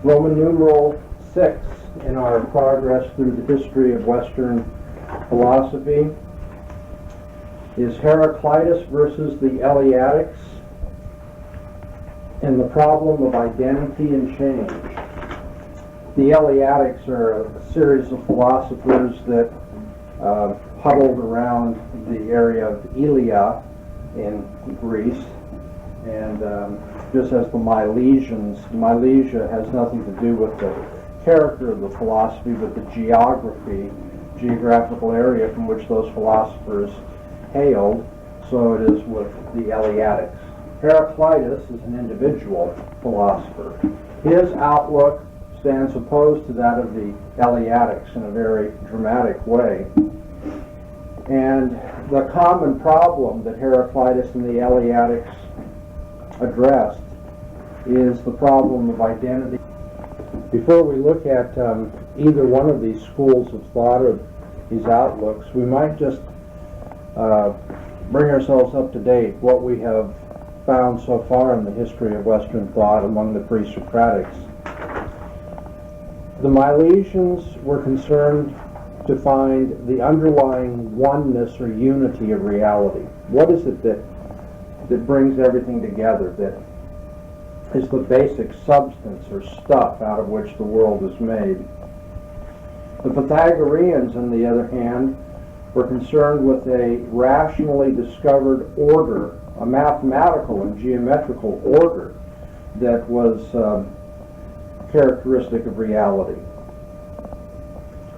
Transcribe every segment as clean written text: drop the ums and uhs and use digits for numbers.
Roman numeral 6 in our progress through the history of Western philosophy is Heraclitus versus the Eleatics and the problem of identity and change. The Eleatics are a series of philosophers that huddled around the area of Elea in Greece, and just as the Milesians, Milesia has nothing to do with the character of the philosophy, but the geographical area from which those philosophers hailed, so it is with the Eleatics. Heraclitus is an individual philosopher. His outlook stands opposed to that of the Eleatics in a very dramatic way. And the common problem that Heraclitus and the Eleatics addressed is the problem of identity. Before we look at either one of these schools of thought or these outlooks, we might just bring ourselves up to date what we have found so far in the history of Western thought among the Pre-Socratics. The Milesians were concerned to find the underlying oneness or unity of reality. What is it that brings everything together, that is the basic substance or stuff out of which the world is made? The Pythagoreans, on the other hand, were concerned with a rationally discovered order, a mathematical and geometrical order that was characteristic of reality.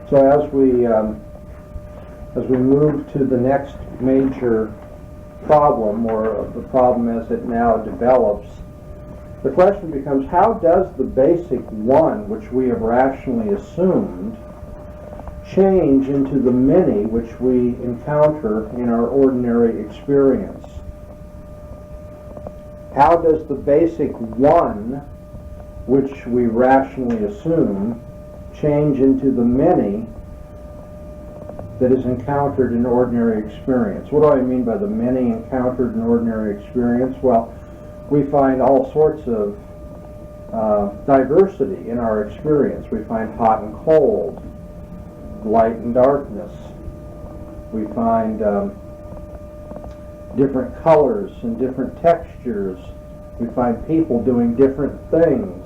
So as we move to the next major problem, or the problem as it now develops, the question becomes, how does the basic one, which we have rationally assumed, change into the many which we encounter in our ordinary experience? How does the basic one, which we rationally assume, change into the many that is encountered in ordinary experience? What do I mean by the many encountered in ordinary experience? Well, we find all sorts of diversity in our experience. We find hot and cold, light and darkness. We find different colors and different textures. We find people doing different things.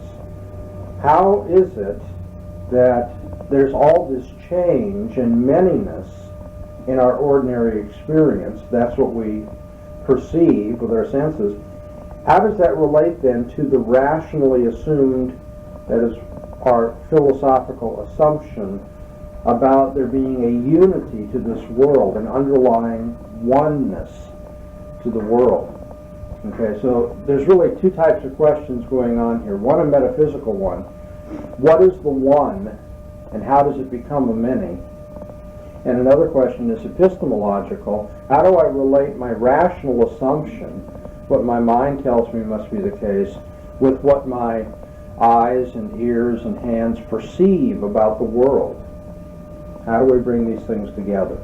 How is it that there's all this change and manyness in our ordinary experience? That's what we perceive with our senses. How does that relate then to the rationally assumed, that is our philosophical assumption, about there being a unity to this world, an underlying oneness to the world? Okay, so there's really two types of questions going on here. One, a metaphysical one. What is the one, and how does it become a many? And another question is epistemological. How do I relate my rational assumption, what my mind tells me must be the case, with what my eyes and ears and hands perceive about the world? How do we bring these things together?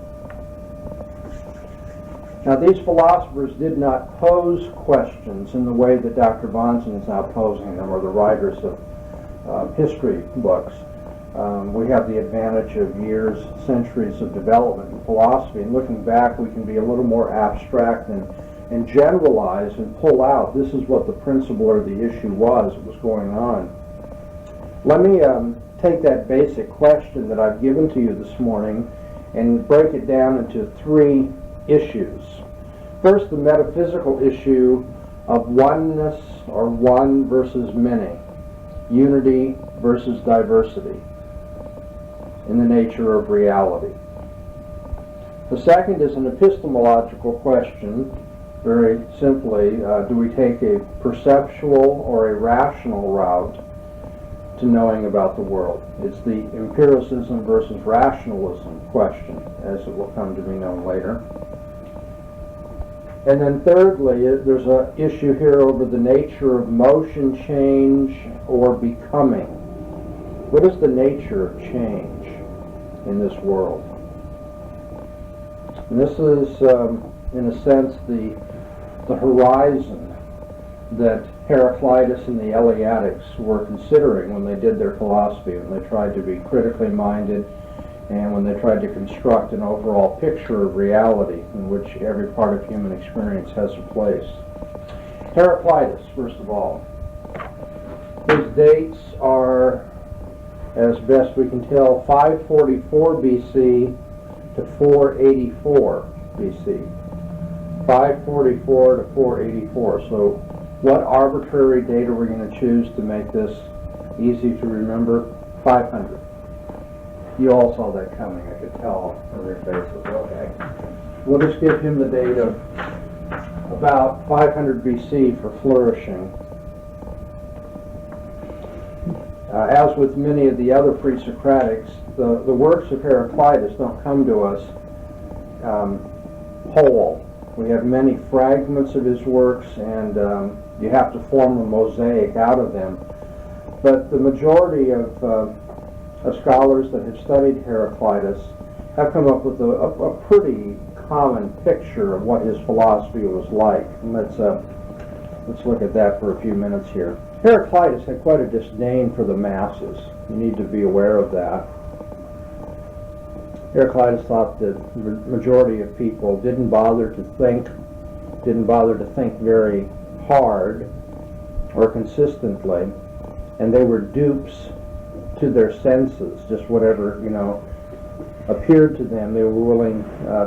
Now, these philosophers did not pose questions in the way that Dr. Bahnsen is now posing them, or the writers of history books. We have the advantage of years, centuries of development in philosophy, and looking back we can be a little more abstract and generalize and pull out, this is what the principle or the issue was that was going on. Let me take that basic question that I've given to you this morning and break it down into three issues. First, the metaphysical issue of oneness, or one versus many, unity versus diversity in the nature of reality. The second is an epistemological question. Very simply, do we take a perceptual or a rational route to knowing about the world? It's the empiricism versus rationalism question, as it will come to be known later. And then thirdly, there's an issue here over the nature of motion, change, or becoming. What is the nature of change in this world? And this is, in a sense, the horizon that Heraclitus and the Eleatics were considering when they did their philosophy, when they tried to be critically minded, and when they tried to construct an overall picture of reality in which every part of human experience has a place. Heraclitus, first of all. His dates are, as best we can tell, 544 BC to 484 BC. 544 to 484. So what arbitrary date are we going to choose to make this easy to remember? 500. You all saw that coming, I could tell from your faces. Okay. We'll just give him the date of about 500 BC for flourishing. As with many of the other Pre-Socratics, the works of Heraclitus don't come to us whole. We have many fragments of his works, and you have to form a mosaic out of them. But the majority of scholars that have studied Heraclitus have come up with a pretty common picture of what his philosophy was like. And let's look at that for a few minutes here. Heraclitus had quite a disdain for the masses. You need to be aware of that. Heraclitus thought that the majority of people didn't bother to think very hard or consistently, and they were dupes to their senses, just whatever, appeared to them they were willing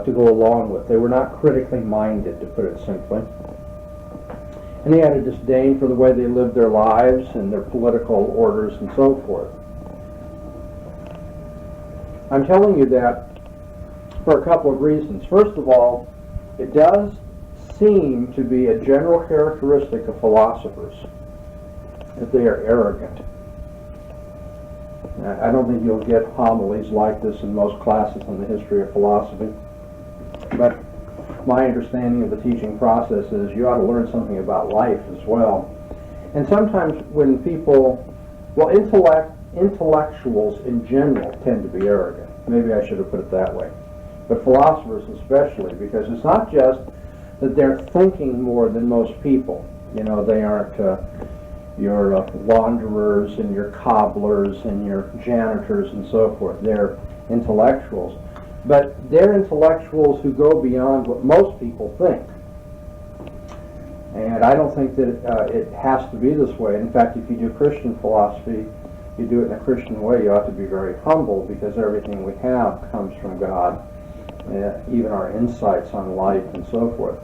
to go along with. They were not critically minded, to put it simply. And he had a disdain for the way they lived their lives and their political orders and so forth. I'm telling you that for a couple of reasons. First of all, it does seem to be a general characteristic of philosophers that they are arrogant. I don't think you'll get homilies like this in most classes on the history of philosophy, but my understanding of the teaching process is you ought to learn something about life as well. And sometimes when people, intellectuals in general tend to be arrogant. Maybe I should have put it that way. But philosophers especially, because it's not just that they're thinking more than most people. They aren't your launderers and your cobblers and your janitors and so forth. They're intellectuals. But they're intellectuals who go beyond what most people think. And I don't think that it has to be this way. In fact, if you do Christian philosophy, you do it in a Christian way, you ought to be very humble, because everything we have comes from God, even our insights on life and so forth.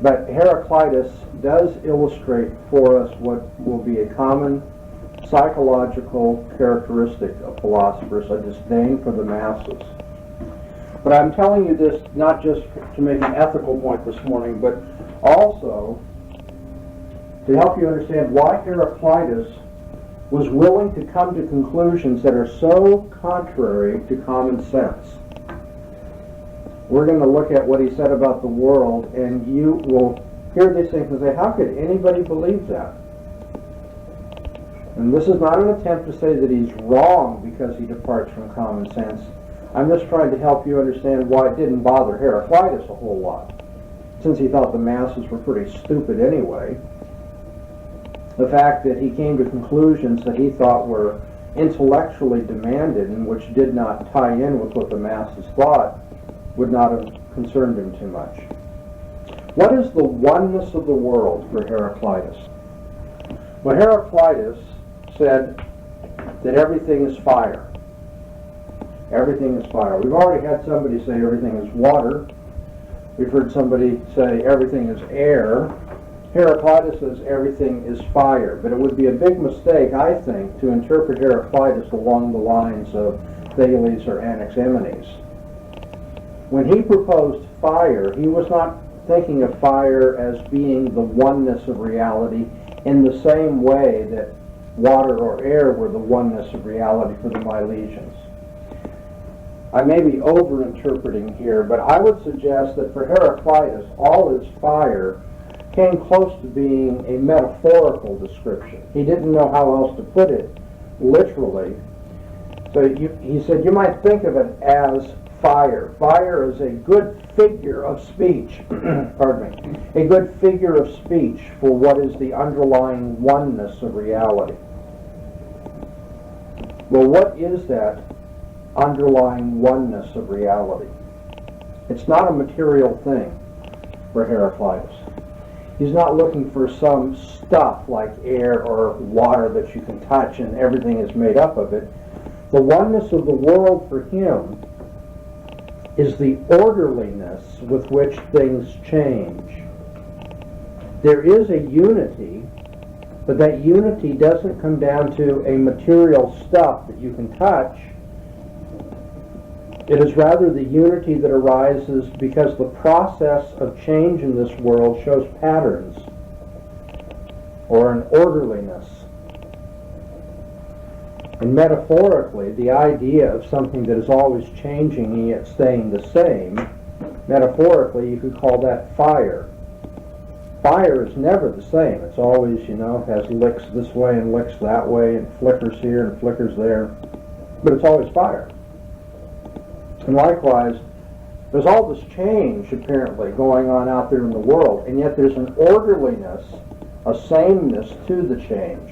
But Heraclitus does illustrate for us what will be a common psychological characteristic of philosophers, a disdain for the masses. But I'm telling you this not just to make an ethical point this morning, but also to help you understand why Heraclitus was willing to come to conclusions that are so contrary to common sense. We're going to look at what he said about the world, and you will hear these things and say, how could anybody believe that? And this is not an attempt to say that he's wrong because he departs from common sense. I'm just trying to help you understand why it didn't bother Heraclitus a whole lot, since he thought the masses were pretty stupid anyway. The fact that he came to conclusions that he thought were intellectually demanded and which did not tie in with what the masses thought would not have concerned him too much. What is the oneness of the world for Heraclitus? Well, Heraclitus said that everything is fire. Everything is fire. We've already had somebody say everything is water. We've heard somebody say everything is air. Heraclitus says everything is fire. But it would be a big mistake, I think, to interpret Heraclitus along the lines of Thales or Anaximenes. When he proposed fire, he was not thinking of fire as being the oneness of reality in the same way that water or air were the oneness of reality for the Milesians. I may be over-interpreting here, but I would suggest that for Heraclitus, all his fire came close to being a metaphorical description. He didn't know how else to put it literally. So he said you might think of it as fire. Fire is a good figure of speech, pardon me, a good figure of speech for what is the underlying oneness of reality. Well, what is that underlying oneness of reality? It's not a material thing for Heraclitus. He's not looking for some stuff like air or water that you can touch and everything is made up of it. The oneness of the world for him is the orderliness with which things change. There is a unity, but that unity doesn't come down to a material stuff that you can touch. It is rather the unity that arises because the process of change in this world shows patterns or an orderliness. And metaphorically, the idea of something that is always changing and yet staying the same, metaphorically, you could call that fire. Fire is never the same. It's always, has licks this way and licks that way and flickers here and flickers there. But it's always fire. And likewise, there's all this change, apparently, going on out there in the world, and yet there's an orderliness, a sameness to the change.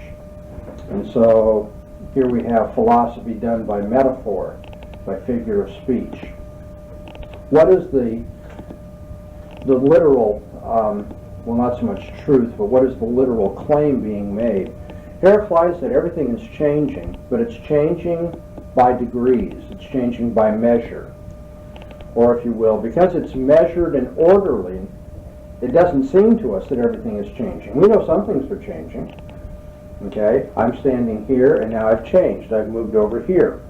And so here we have philosophy done by metaphor, by figure of speech. What is the literal, well, not so much truth, but what is the literal claim being made? Heraclitus said everything is changing, but it's changing by degrees. It's changing by measure. Or if you will, because it's measured and orderly, it doesn't seem to us that everything is changing. We know some things are changing. Okay, I'm standing here and now I've changed. I've moved over here.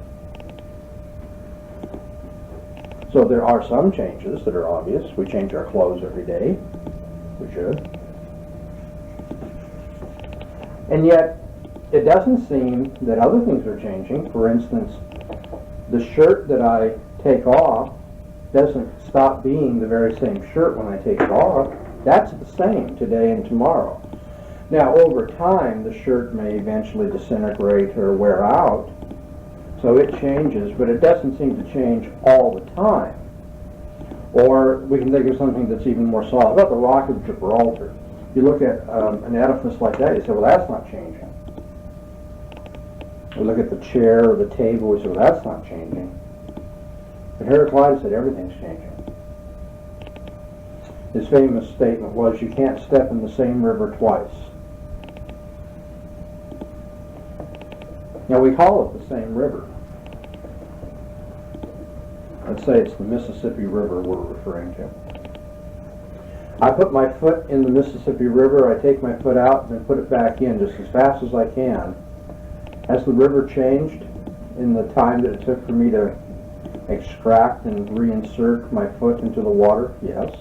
So there are some changes that are obvious. We change our clothes every day. We should. And yet, it doesn't seem that other things are changing. For instance, the shirt that I take off doesn't stop being the very same shirt when I take it off. That's the same today and tomorrow. Now, over time, the shirt may eventually disintegrate or wear out, so it changes, but it doesn't seem to change all the time. Or we can think of something that's even more solid. About the Rock of Gibraltar. You look at an edifice like that, you say, well, that's not changing. We look at the chair or the table, we say, well, that's not changing. But Heraclitus said everything's changing. His famous statement was, you can't step in the same river twice. Now we call it the same river. Let's say it's the Mississippi River we're referring to. I put my foot in the Mississippi River, I take my foot out and then put it back in just as fast as I can. Has the river changed in the time that it took for me to extract and reinsert my foot into the water? Yes.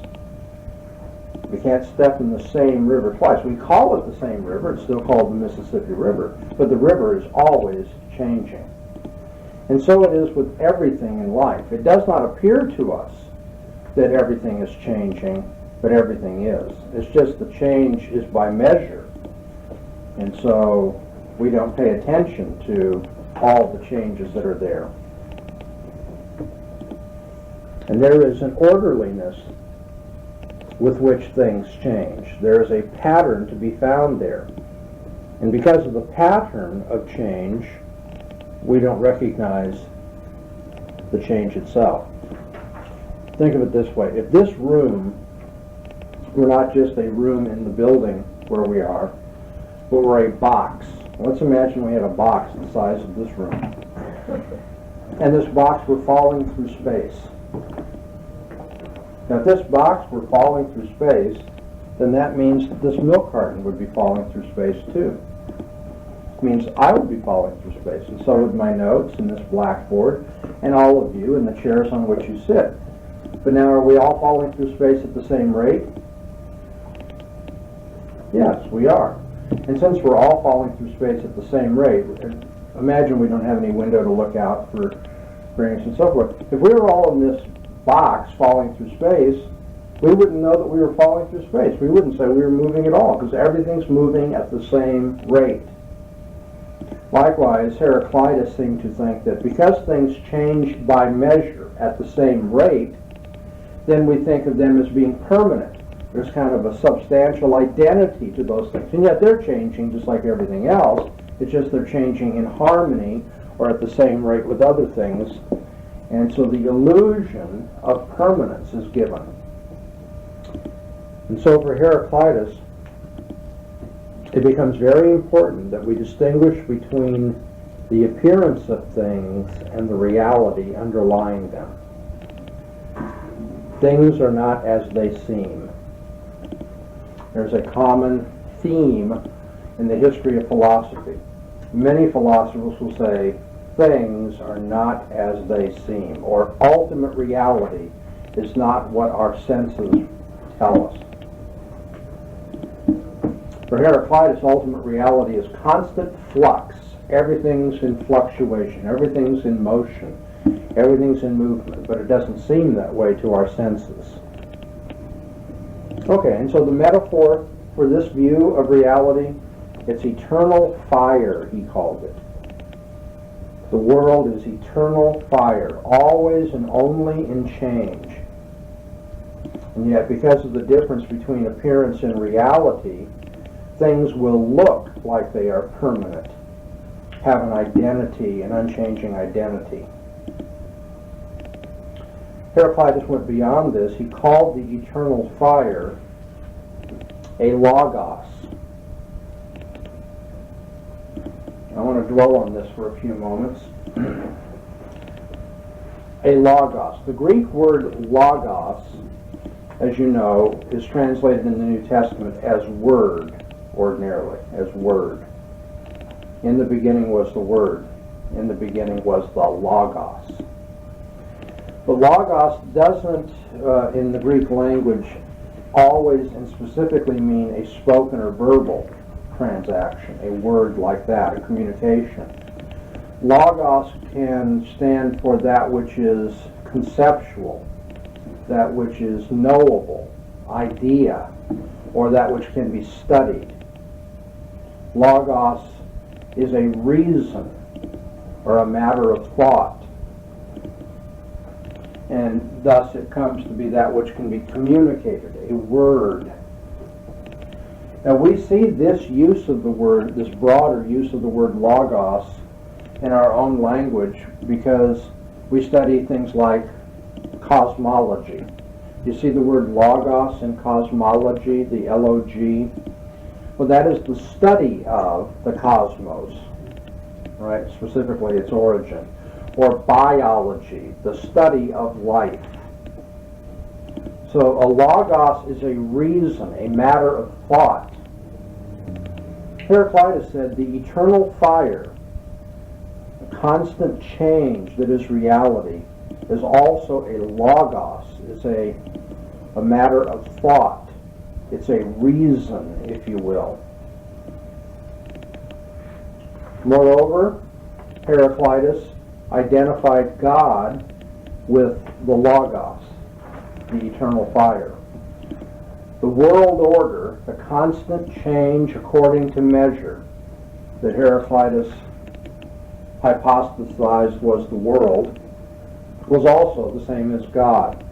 We can't step in the same river twice. We call it the same river, it's still called the Mississippi River, but the river is always changing. And so it is with everything in life. It does not appear to us that everything is changing, but everything is. It's just the change is by measure. And so we don't pay attention to all the changes that are there. And there is an orderliness with which things change. There is a pattern to be found there. And because of the pattern of change, we don't recognize the change itself. Think of it this way. If this room were not just a room in the building where we are, but were a box. Let's imagine we had a box the size of this room. And this box were falling through space. Now if this box were falling through space, then that means that this milk carton would be falling through space too. It means I would be falling through space, and so would my notes and this blackboard, and all of you and the chairs on which you sit. But now are we all falling through space at the same rate? Yes, we are. And since we're all falling through space at the same rate, imagine we don't have any window to look out for rings and so forth. If we were all in this box falling through space, we wouldn't know that we were falling through space. We wouldn't say we were moving at all, because everything's moving at the same rate. Likewise, Heraclitus seemed to think that because things change by measure, at the same rate, then we think of them as being permanent. There's kind of a substantial identity to those things. And yet they're changing just like everything else. It's just they're changing in harmony or at the same rate with other things. And so the illusion of permanence is given. And so for Heraclitus, it becomes very important that we distinguish between the appearance of things and the reality underlying them. Things are not as they seem. There's a common theme in the history of philosophy. Many philosophers will say things are not as they seem, or ultimate reality is not what our senses tell us. For Heraclitus, ultimate reality is constant flux. Everything's in fluctuation, everything's in motion, everything's in movement, but it doesn't seem that way to our senses. Okay, and so the metaphor for this view of reality, it's eternal fire, he called it. The world is eternal fire, always and only in change. And yet, because of the difference between appearance and reality, things will look like they are permanent, have an identity, an unchanging identity. Heraclitus went beyond this. He called the eternal fire a logos. I want to dwell on this for a few moments. A logos. The Greek word logos, as you know, is translated in the New Testament as word, ordinarily, as word. In the beginning was the Word. In the beginning was the Logos. The Logos doesn't, in the Greek language, always and specifically mean a spoken or verbal transaction, a word like that, a communication. Logos can stand for that which is conceptual, that which is knowable, idea, or that which can be studied. Logos is a reason or a matter of thought, and thus it comes to be that which can be communicated, a word. Now we see this use of the word, this broader use of the word logos in our own language because we study things like cosmology. You see the word logos in cosmology, the L-O-G. Well, that is the study of the cosmos, right? Specifically its origin. Or biology, the study of life. So a logos is a reason, a matter of thought. Heraclitus said the eternal fire, the constant change that is reality, is also a logos. It's a matter of thought. It's a reason, if you will. Moreover, Heraclitus identified God with the Logos, the eternal fire. The world order, the constant change according to measure that Heraclitus hypothesized was the world, was also the same as God.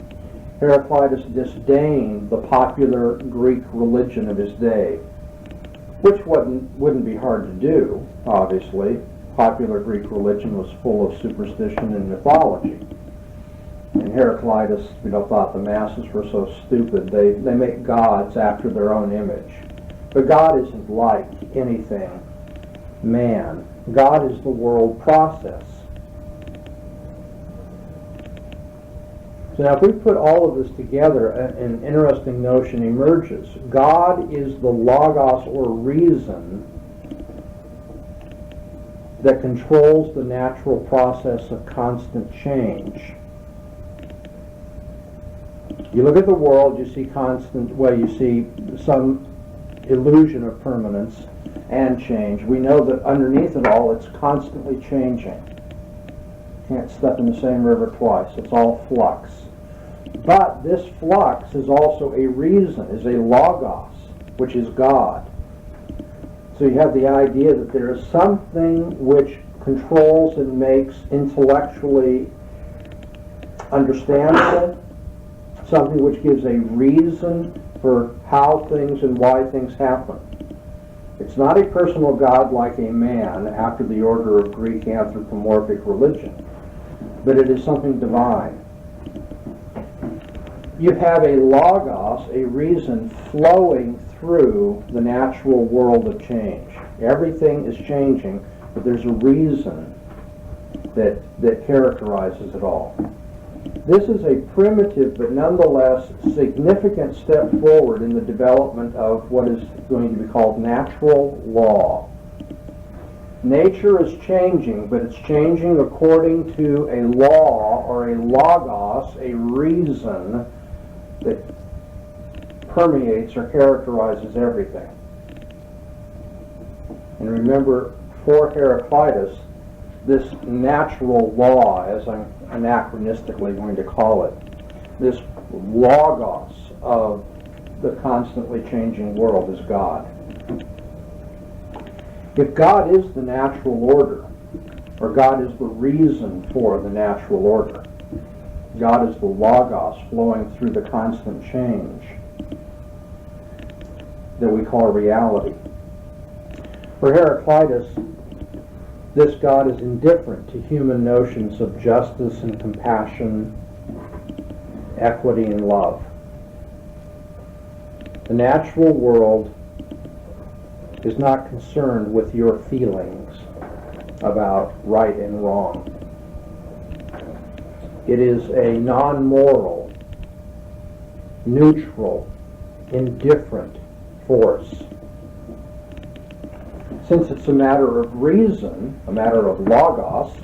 Heraclitus disdained the popular Greek religion of his day, which wouldn't be hard to do, obviously. Popular Greek religion was full of superstition and mythology. And Heraclitus, thought the masses were so stupid. They make gods after their own image. But God isn't like anything man. God is the world process. So now if we put all of this together, an interesting notion emerges. God is the logos or reason that controls the natural process of constant change. You look at the world, you see you see some illusion of permanence and change. We know that underneath it all, it's constantly changing. Can't step in the same river twice. It's all flux. But this flux is also a reason, is a logos, which is God. So you have the idea that there is something which controls and makes intellectually understandable, something which gives a reason for how things and why things happen. It's not a personal God like a man after the order of Greek anthropomorphic religion, but it is something divine. You have a logos, a reason flowing through the natural world of change. Everything is changing, but there's a reason that characterizes it all. This is a primitive but nonetheless significant step forward in the development of what is going to be called natural law. Nature is changing, but it's changing according to a law or a logos, a reason that permeates or characterizes everything. And remember, for Heraclitus, this natural law, as I'm anachronistically going to call it, this logos of the constantly changing world is God. If God is the natural order, or God is the reason for the natural order, God is the logos flowing through the constant change that we call reality. For Heraclitus, this God is indifferent to human notions of justice and compassion, equity and love. The natural world is not concerned with your feelings about right and wrong. It is a non-moral, neutral, indifferent force. Since it's a matter of reason, a matter of logos,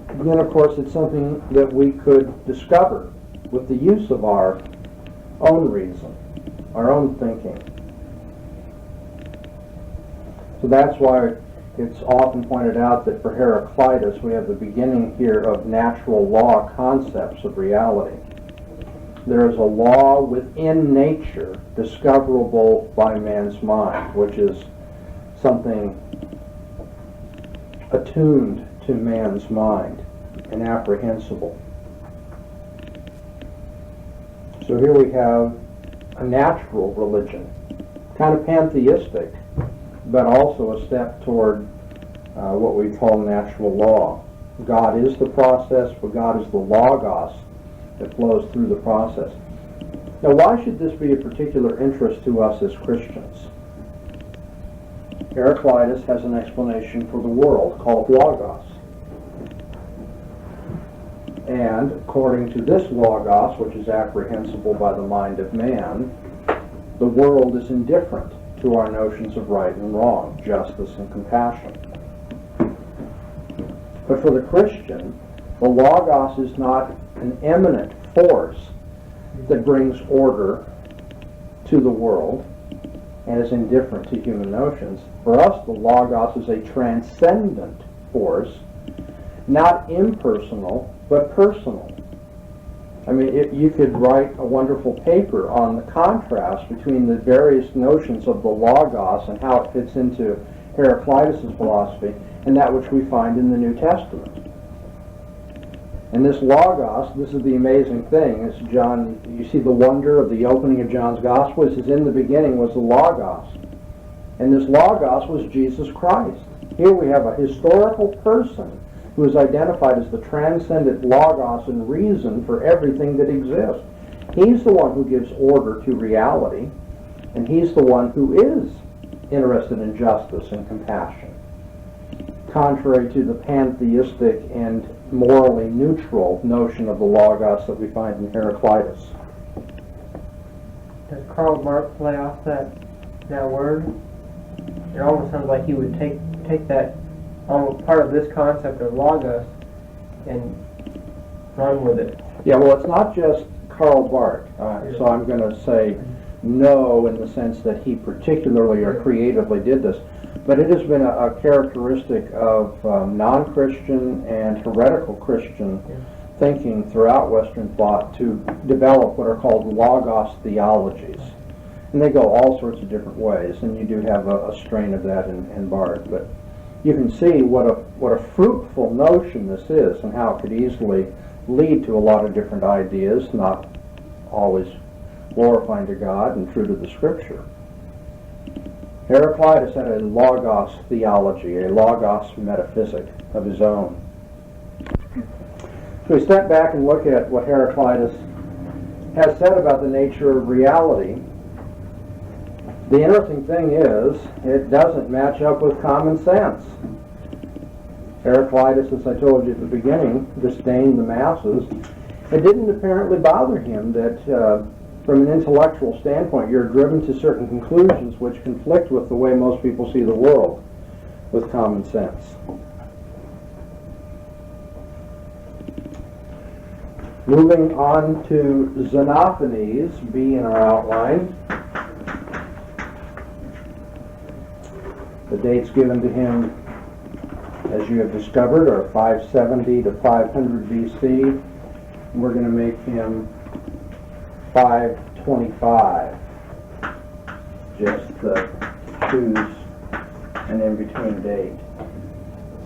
then of course it's something that we could discover with the use of our own reason, our own thinking. So that's why it's often pointed out that for Heraclitus we have the beginning here of natural law concepts of reality. There is a law within nature discoverable by man's mind, which is something attuned to man's mind and apprehensible. So here we have a natural religion, kind of pantheistic, but also a step toward what we call natural law. God is the process, but God is the logos that flows through the process. Now, why should this be a particular interest to us as Christians? Heraclitus has an explanation for the world called logos. And according to this logos, which is apprehensible by the mind of man, the world is indifferent to our notions of right and wrong, justice and compassion. But for the Christian, the logos is not an eminent force that brings order to the world and is indifferent to human notions. For us, the logos is a transcendent force, not impersonal, but personal. I mean, you could write a wonderful paper on the contrast between the various notions of the logos and how it fits into Heraclitus' philosophy and that which we find in the New Testament. And this logos, this is the amazing thing, is John, you see the wonder of the opening of John's Gospel. It says, in the beginning was the logos. And this logos was Jesus Christ. Here we have a historical person who is identified as the transcendent logos and reason for everything that exists. He's the one who gives order to reality, and he's the one who is interested in justice and compassion, contrary to the pantheistic and morally neutral notion of the logos that we find in Heraclitus. Does Karl Barth play off that word? It almost sounds like he would take that part of this concept of logos and run with it. Yeah, well, it's not just Karl Barth, so I'm going to say no in the sense that he particularly or creatively did this, but it has been a characteristic of non-Christian and heretical Christian thinking throughout Western thought to develop what are called logos theologies. And they go all sorts of different ways, and you do have a strain of that in Barth. But you can see what a fruitful notion this is and how it could easily lead to a lot of different ideas, not always glorifying to God and true to the Scripture. Heraclitus had a logos theology, a logos metaphysic of his own. So we step back and look at what Heraclitus has said about the nature of reality. The interesting thing is, it doesn't match up with common sense. Heraclitus, as I told you at the beginning, disdained the masses. It didn't apparently bother him that from an intellectual standpoint you're driven to certain conclusions which conflict with the way most people see the world with common sense. Moving on to Xenophanes, B in our outline. The dates given to him, as you have discovered, are 570 to 500 BC. We're going to make him 525. Just choose an in-between date.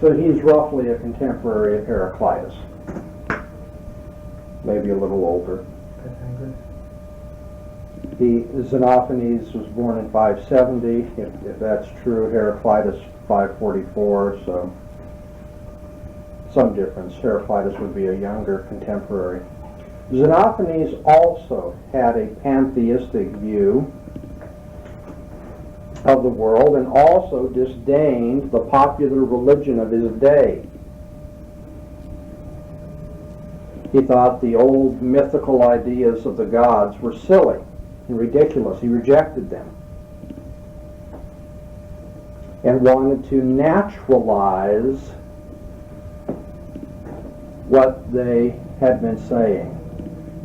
So he's roughly a contemporary of Heraclitus. Maybe a little older. Xenophanes was born in 570. If that's true, Heraclitus 544, so some difference. Heraclitus would be a younger contemporary. Xenophanes also had a pantheistic view of the world and also disdained the popular religion of his day. He thought the old mythical ideas of the gods were silly and ridiculous. He rejected them and wanted to naturalize what they had been saying.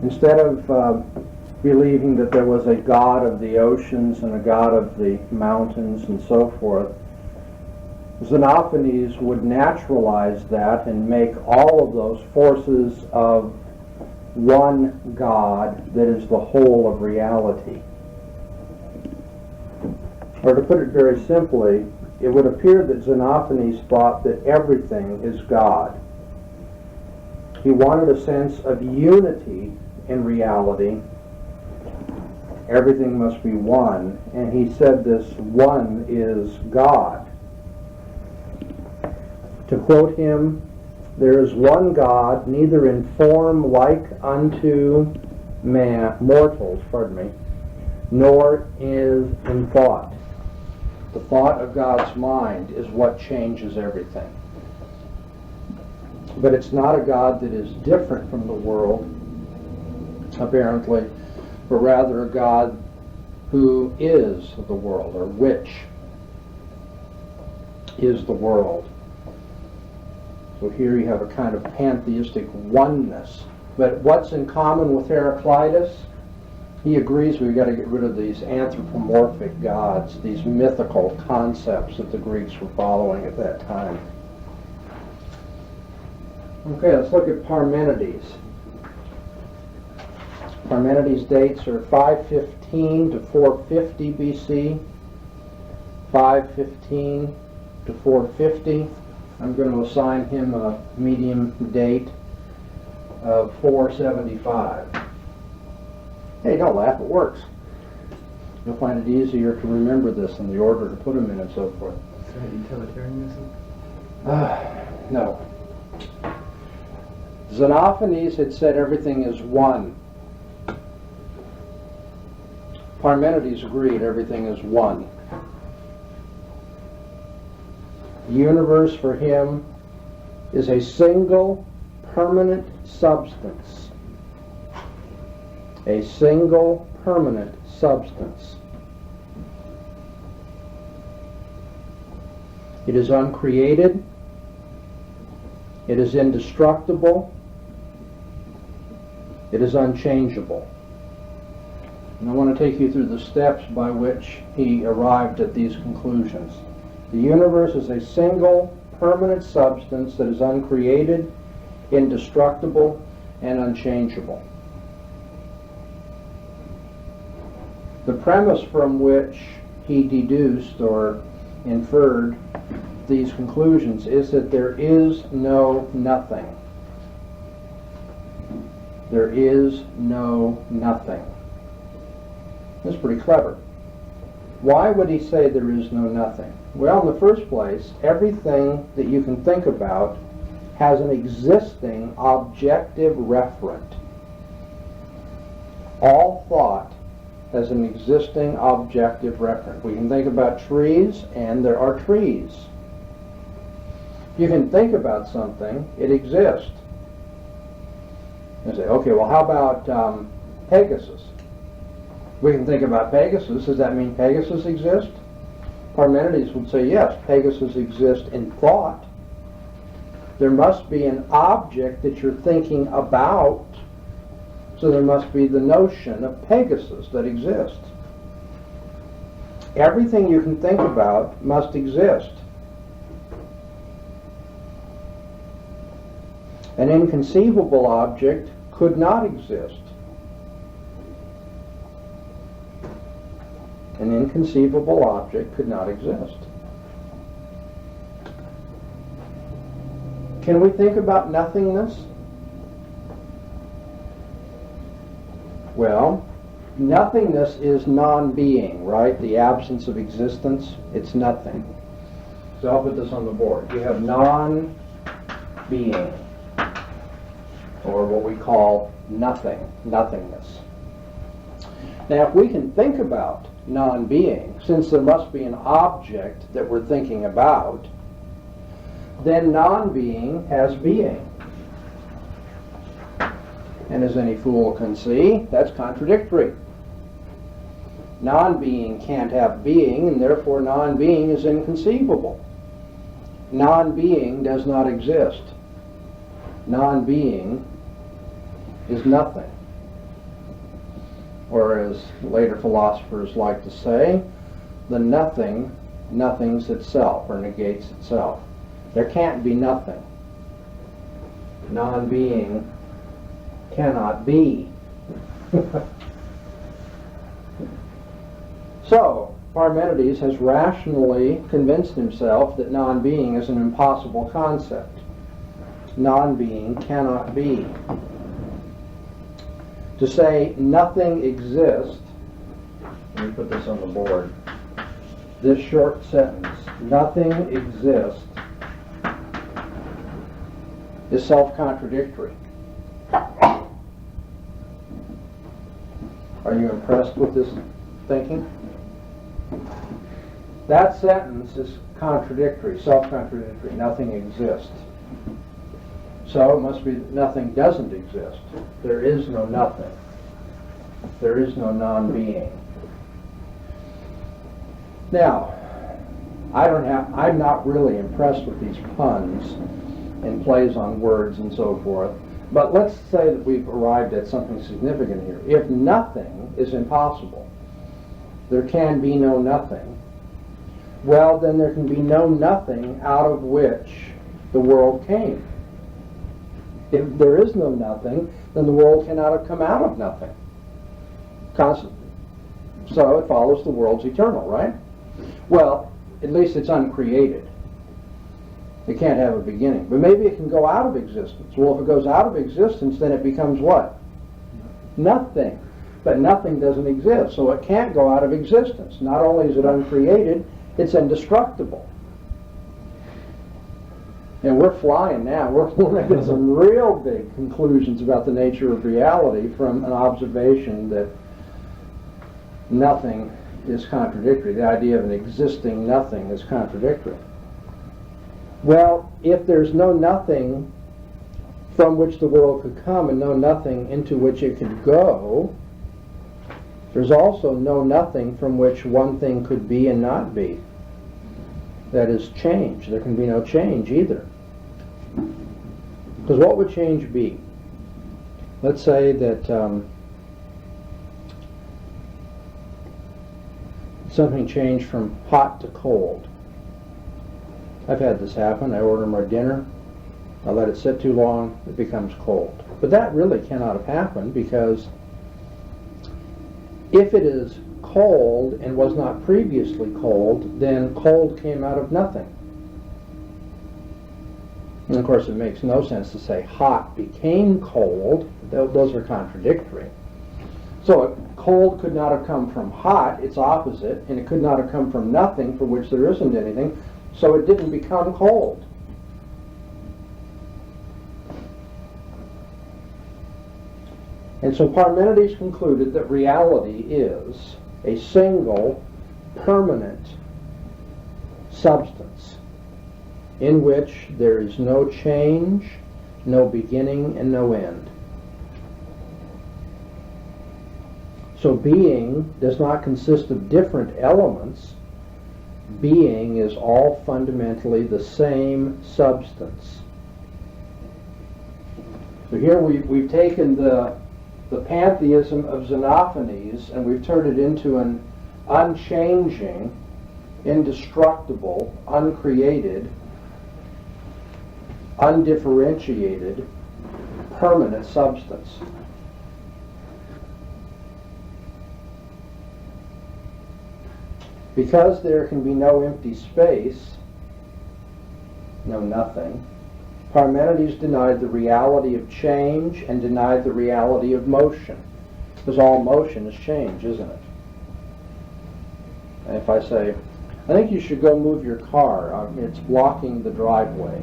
Instead of believing that there was a god of the oceans and a god of the mountains and so forth, Xenophanes would naturalize that and make all of those forces of one God that is the whole of reality. Or to put it very simply, it would appear that Xenophanes thought that everything is God. He wanted a sense of unity in reality. Everything must be one, and he said this one is God. To quote him, there is one God, neither in form like unto mortals, nor is in thought. The thought of God's mind is what changes everything. But it's not a God that is different from the world, apparently, but rather a God who is the world, or which is the world. So here you have a kind of pantheistic oneness. But what's in common with Heraclitus? He agrees we've got to get rid of these anthropomorphic gods, these mythical concepts that the Greeks were following at that time. Okay, let's look at Parmenides. Parmenides' dates are 515 to 450 BC, 515 to 450. I'm going to assign him a medium date of 475. Hey, don't laugh, it works. You'll find it easier to remember this and the order to put them in and so forth. Is that utilitarianism? No. Xenophanes had said everything is one. Parmenides agreed everything is one. The universe for him is a single permanent substance. A single permanent substance. It is uncreated. It is indestructible. It is unchangeable. And I want to take you through the steps by which he arrived at these conclusions. The universe is a single permanent substance that is uncreated, indestructible, and unchangeable. The premise from which he deduced or inferred these conclusions is that there is no nothing. There is no nothing. That's pretty clever. Why would he say there is no nothing? Well, in the first place, everything that you can think about has an existing objective referent. All thought has an existing objective referent. We can think about trees, and there are trees. You can think about something, it exists. You say, okay, well, how about Pegasus? We can think about Pegasus. Does that mean Pegasus exists? Parmenides would say, yes, Pegasus exists in thought. There must be an object that you're thinking about, so there must be the notion of Pegasus that exists. Everything you can think about must exist. An inconceivable object could not exist. An inconceivable object could not exist. Can we think about nothingness? Well, nothingness is non-being, right? The absence of existence, it's nothing. So I'll put this on the board. You have non-being, or what we call nothing, nothingness. Now, if we can think about non-being, since there must be an object that we're thinking about, then non-being has being. And as any fool can see, that's contradictory. Non-being can't have being, and therefore non-being is inconceivable. Non-being does not exist. Non-being is nothing. Or as later philosophers like to say, the nothing nothings itself or negates itself. There can't be nothing. Non-being cannot be. So, Parmenides has rationally convinced himself that non-being is an impossible concept. Non-being cannot be. To say nothing exists, let me put this on the board, this short sentence, nothing exists, is self-contradictory. Are you impressed with this thinking? That sentence is contradictory, self-contradictory. Nothing exists. So it must be that nothing doesn't exist. There is no nothing. There is no non-being. Now, I'm not really impressed with these puns and plays on words and so forth, but let's say that we've arrived at something significant here. If nothing is impossible, there can be no nothing, well, then there can be no nothing out of which the world came. If there is no nothing, then the world cannot have come out of nothing. Constantly. So it follows the world's eternal, right? Well, at least it's uncreated. It can't have a beginning. But maybe it can go out of existence. Well, if it goes out of existence, then it becomes what? Nothing. But nothing doesn't exist, so it can't go out of existence. Not only is it uncreated, it's indestructible. And we're flying now. We're making some real big conclusions about the nature of reality from an observation that nothing is contradictory. The idea of an existing nothing is contradictory. Well, if there's no nothing from which the world could come and no nothing into which it could go, there's also no nothing from which one thing could be and not be. That is change. There can be no change either. Because what would change be? Let's say that something changed from hot to cold. I've had this happen. I order my dinner. I let it sit too long. It becomes cold. But that really cannot have happened, because if it is cold and was not previously cold, then cold came out of nothing. And of course it makes no sense to say hot became cold. Those are contradictory. So cold could not have come from hot, its opposite, and it could not have come from nothing, for which there isn't anything, so it didn't become cold. And so Parmenides concluded that reality is a single, permanent substance in which there is no change, no beginning, and no end. So being does not consist of different elements. Being is all fundamentally the same substance. So here we've taken the pantheism of Xenophanes and we've turned it into an unchanging, indestructible, uncreated, undifferentiated, permanent substance. Because there can be no empty space, no nothing, Parmenides denied the reality of change and denied the reality of motion. Because all motion is change, isn't it? And if I say, I think you should go move your car, it's blocking the driveway,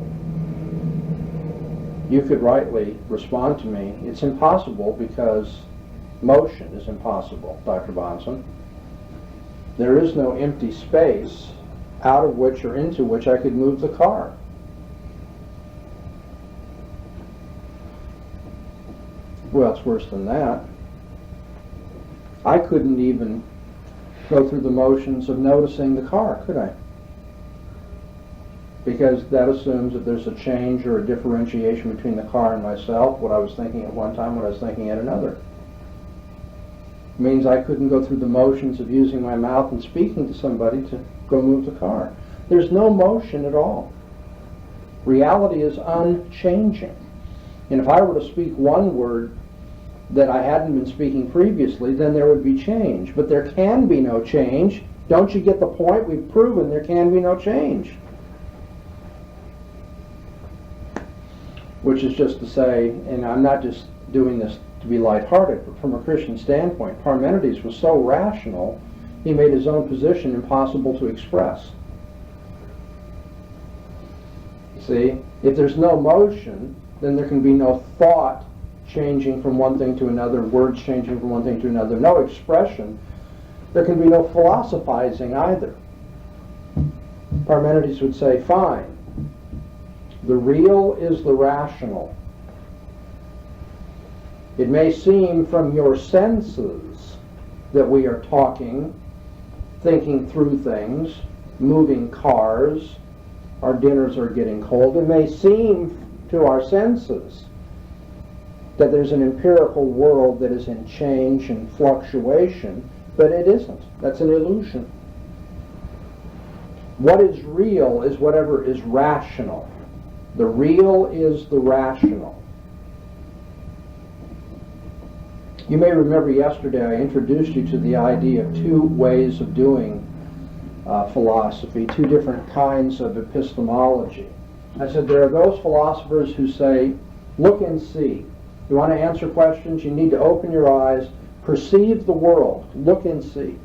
you could rightly respond to me, it's impossible because motion is impossible, Dr. Bahnsen. There is no empty space out of which or into which I could move the car. Well, it's worse than that. I couldn't even go through the motions of noticing the car, could I? Because that assumes that there's a change or a differentiation between the car and myself, what I was thinking at one time, what I was thinking at another. It means I couldn't go through the motions of using my mouth and speaking to somebody to go move the car. There's no motion at all. Reality is unchanging. And if I were to speak one word that I hadn't been speaking previously, then there would be change. But there can be no change. Don't you get the point? We've proven there can be no change. Which is just to say, and I'm not just doing this to be lighthearted, but from a Christian standpoint, Parmenides was so rational, he made his own position impossible to express. See, if there's no motion, then there can be no thought changing from one thing to another, words changing from one thing to another, no expression. There can be no philosophizing either. Parmenides would say, fine, the real is the rational. It may seem from your senses that we are talking, thinking through things, moving cars, our dinners are getting cold. It may seem to our senses that there's an empirical world that is in change and fluctuation, but it isn't. That's an illusion. What is real is whatever is rational. The real is the rational. You may remember yesterday I introduced you to the idea of two ways of doing philosophy, two different kinds of epistemology. I said there are those philosophers who say, look and see. You want to answer questions, you need to open your eyes, perceive the world, look and see.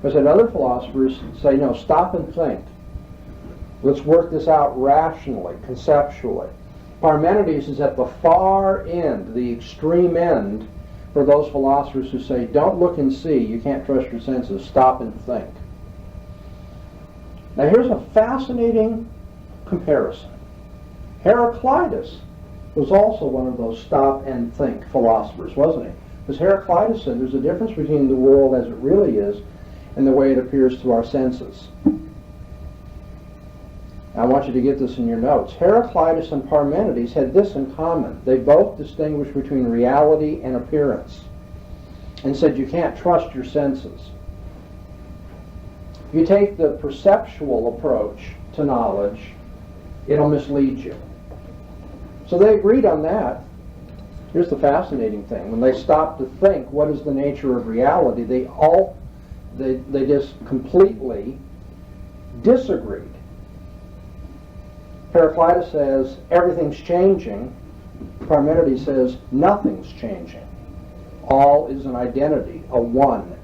I said other philosophers say, no, stop and think. Let's work this out rationally, conceptually. Parmenides is at the far end, the extreme end, for those philosophers who say, don't look and see, you can't trust your senses, stop and think. Now here's a fascinating comparison. Heraclitus was also one of those stop and think philosophers, wasn't he? Because Heraclitus said there's a difference between the world as it really is and the way it appears to our senses. I want you to get this in your notes. Heraclitus and Parmenides had this in common. They both distinguished between reality and appearance and said you can't trust your senses. If you take the perceptual approach to knowledge, it'll mislead you. So they agreed on that. Here's the fascinating thing. When they stopped to think what is the nature of reality, they just completely disagreed. Heraclitus says everything's changing. Parmenides says nothing's changing. All is an identity, a one.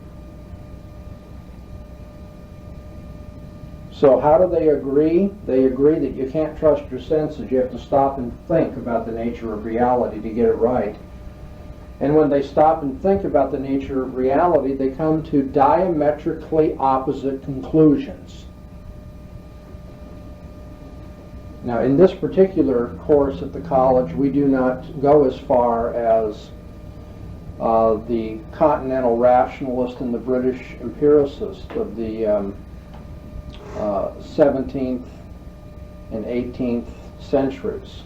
So how do they agree? They agree that you can't trust your senses. You have to stop and think about the nature of reality to get it right. And when they stop and think about the nature of reality, they come to diametrically opposite conclusions. Now, in this particular course at the college, we do not go as far as the continental rationalist and the British empiricist of the 17th and 18th centuries.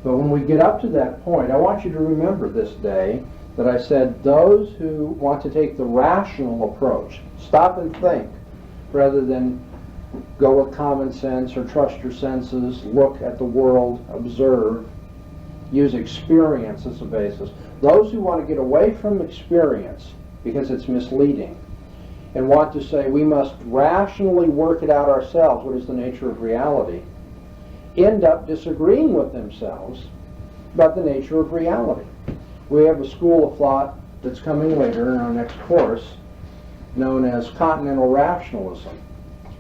But when we get up to that point, I want you to remember this day that I said those who want to take the rational approach, stop and think, rather than go with common sense or trust your senses, look at the world, observe, use experience as a basis. Those who want to get away from experience because it's misleading and want to say we must rationally work it out ourselves, what is the nature of reality, end up disagreeing with themselves about the nature of reality. We have a school of thought that's coming later in our next course known as continental rationalism.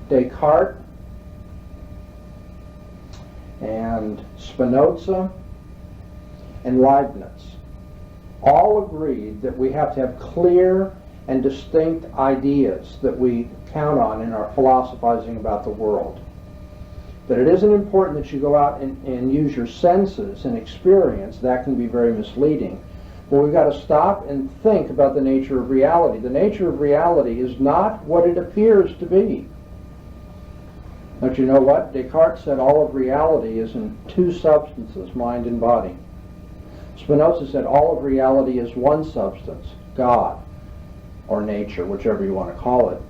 Descartes and Spinoza and Leibniz all agreed that we have to have clear and distinct ideas that we count on in our philosophizing about the world. That it isn't important that you go out and use your senses and experience. That can be very misleading. But we've got to stop and think about the nature of reality. The nature of reality is not what it appears to be. Don't you know what? Descartes said all of reality is in two substances, mind and body. Spinoza said all of reality is one substance, God, or nature, whichever you want to call it.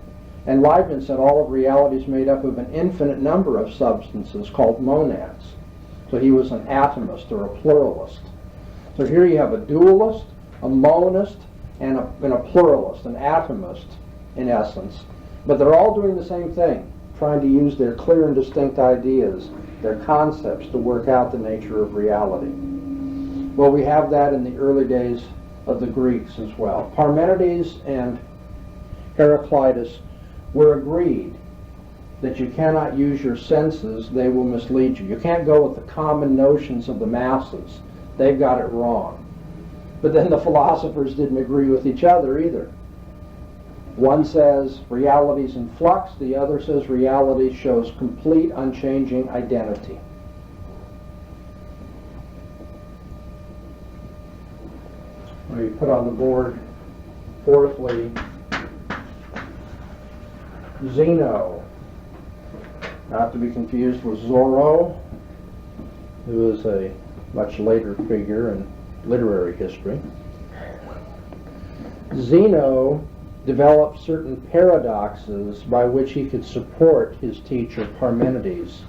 And Leibniz said all of reality is made up of an infinite number of substances called monads. So he was an atomist or a pluralist. So here you have a dualist, a monist, and a pluralist, an atomist in essence. But they're all doing the same thing, trying to use their clear and distinct ideas, their concepts, to work out the nature of reality. Well, we have that in the early days of the Greeks as well. Parmenides and Heraclitus were agreed that you cannot use your senses, they will mislead you. You can't go with the common notions of the masses. They've got it wrong. But then the philosophers didn't agree with each other either. One says reality's in flux, the other says reality shows complete unchanging identity. We put on the board, fourthly, Zeno, not to be confused with Zorro, who is a much later figure in literary history. Zeno developed certain paradoxes by which he could support his teacher Parmenides.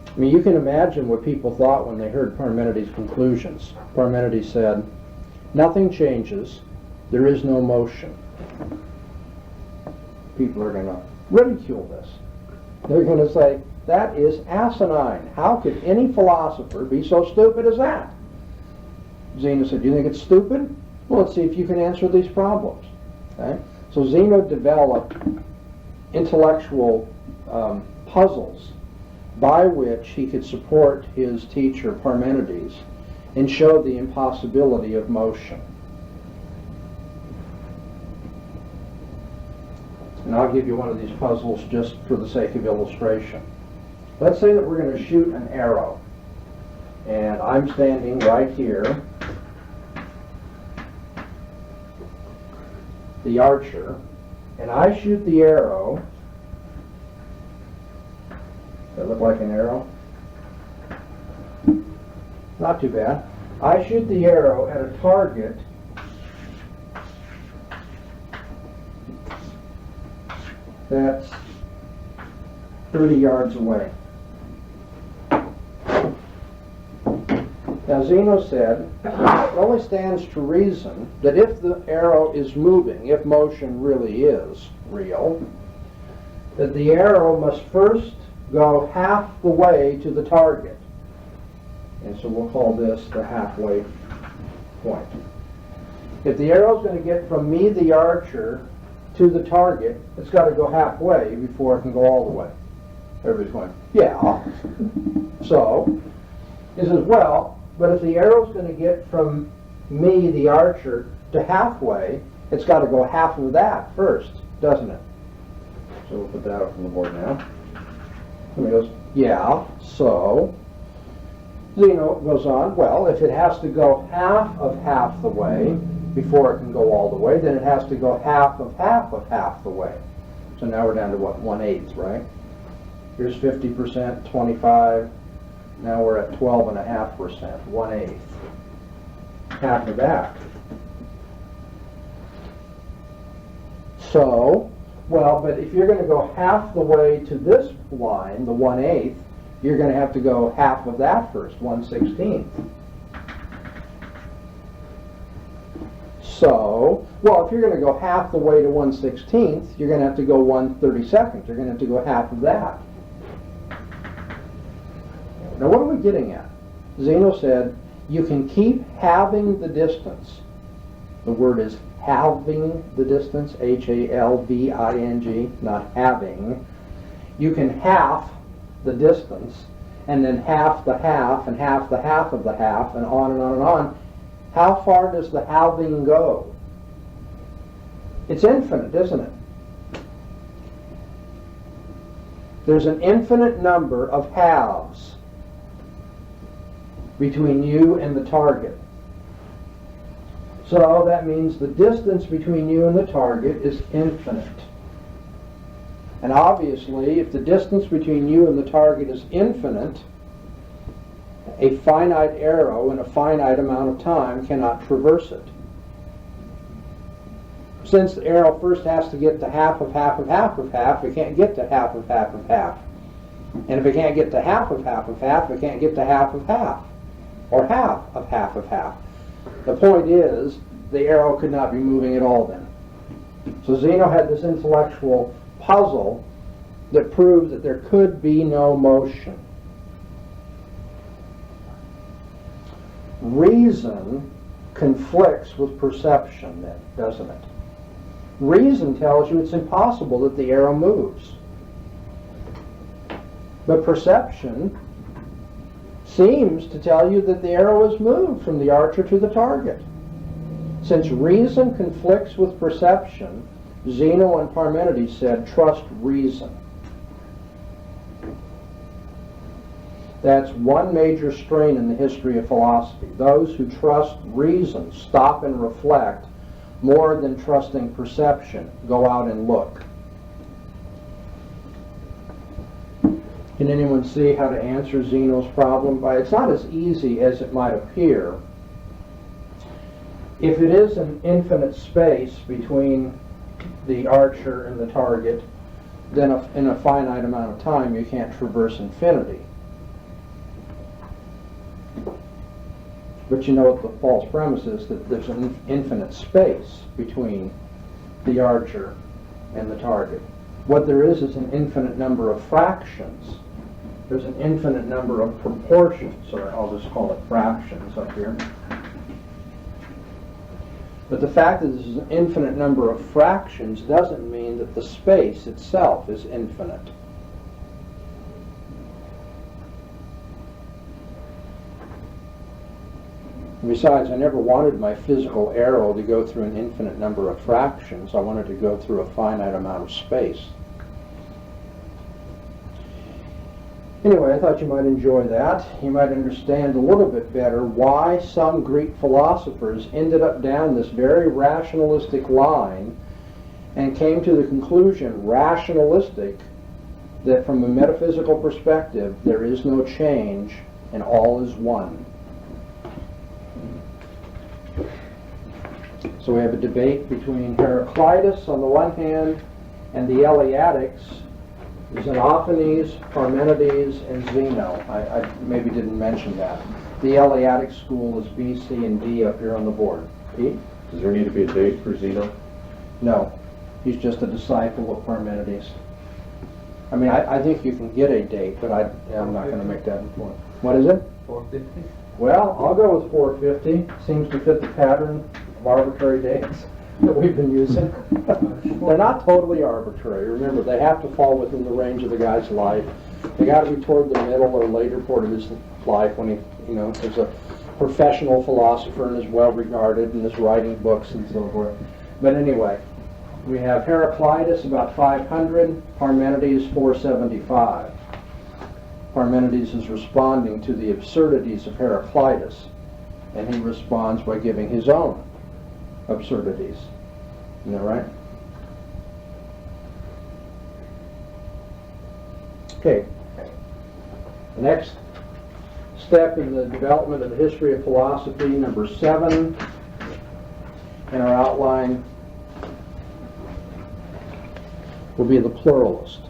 I mean, you can imagine what people thought when they heard Parmenides' conclusions. Parmenides said, nothing changes, there is no motion. People are going to ridicule this. They're going to say, that is asinine. How could any philosopher be so stupid as that? Zeno said, do you think it's stupid? Well, let's see if you can answer these problems. Okay? So Zeno developed intellectual puzzles by which he could support his teacher Parmenides and show the impossibility of motion. And I'll give you one of these puzzles just for the sake of illustration. Let's say that we're going to shoot an arrow. And I'm standing right here, the archer, and I shoot the arrow. Does that look like an arrow? Not too bad. I shoot the arrow at a target that's 30 yards away. Now Zeno said, it only stands to reason that if the arrow is moving, if motion really is real, that the arrow must first go half the way to the target. And so we'll call this the halfway point. If the arrow's going to get from me, the archer, to the target, it's got to go halfway before it can go all the way. Everybody's going, yeah. So, he says, well, but if the arrow's going to get from me, the archer, to halfway, it's got to go half of that first, doesn't it? So we'll put that up on the board now. And he goes, yeah, so Zeno goes on, well, if it has to go half the way before it can go all the way, then it has to go half of half the way. So now we're down to what, 1/8, right? Here's 50%, 25. Now we're at 12.5%, 1/8. Half of that. So, well, but if you're going to go half the way to this line, the 1/8, you're going to have to go half of that first, 1/16. So, well, if you're going to go half the way to 1/16, you're going to have to go 1/32. You're going to have to go half of that. Now, what are we getting at? Zeno said, you can keep halving the distance. The word is halving the distance, Halving, not having. You can half the distance, and then half the half, and half the half of the half, and on and on and on. How far does the halving go? It's infinite, isn't it? There's an infinite number of halves between you and the target. So that means the distance between you and the target is infinite. And obviously, if the distance between you and the target is infinite, a finite arrow in a finite amount of time cannot traverse it. Since the arrow first has to get to half of half of half of half, it can't get to half of half of half. And if it can't get to half of half of half, it can't get to half of half. Or half of half of half. The point is, the arrow could not be moving at all then. So Zeno had this intellectual puzzle that proved that there could be no motion. Reason conflicts with perception then, doesn't it? Reason tells you it's impossible that the arrow moves. But perception seems to tell you that the arrow is moved from the archer to the target. Since reason conflicts with perception, Zeno and Parmenides said, trust reason. That's one major strain in the history of philosophy. Those who trust reason stop and reflect more than trusting perception. Go out and look. Can anyone see how to answer Zeno's problem? It's not as easy as it might appear. If it is an infinite space between the archer and the target, then in a finite amount of time you can't traverse infinity. But you know what the false premise is, that there's an infinite space between the archer and the target. What there is an infinite number of fractions. There's an infinite number of proportions, or I'll just call it fractions up here. But the fact that there's an infinite number of fractions doesn't mean that the space itself is infinite. Besides, I never wanted my physical arrow to go through an infinite number of fractions. I wanted to go through a finite amount of space. Anyway, I thought you might enjoy that. You might understand a little bit better why some Greek philosophers ended up down this very rationalistic line and came to the conclusion, rationalistic, that from a metaphysical perspective, there is no change and all is one. So we have a debate between Heraclitus on the one hand and the Eleatics, Xenophanes, Parmenides, and Zeno. I maybe didn't mention that. The Eleatic school is B, C, and D up here on the board. Pete? Does there need to be a date for Zeno? No. He's just a disciple of Parmenides. I mean, I think you can get a date, but I'm not going to make that important. What is it? 450? Well, I'll go with 450. Seems to fit the pattern of arbitrary dates that we've been using. They're not totally arbitrary. Remember, they have to fall within the range of the guy's life. They got to be toward the middle or later part of his life when he, is a professional philosopher and is well regarded and is writing books and so forth. But anyway, we have Heraclitus about 500, Parmenides 475. Parmenides is responding to the absurdities of Heraclitus, and he responds by giving his own absurdities. Isn't that right? Okay. The next step in the development of the history of philosophy, number 7 in our outline, will be the pluralist.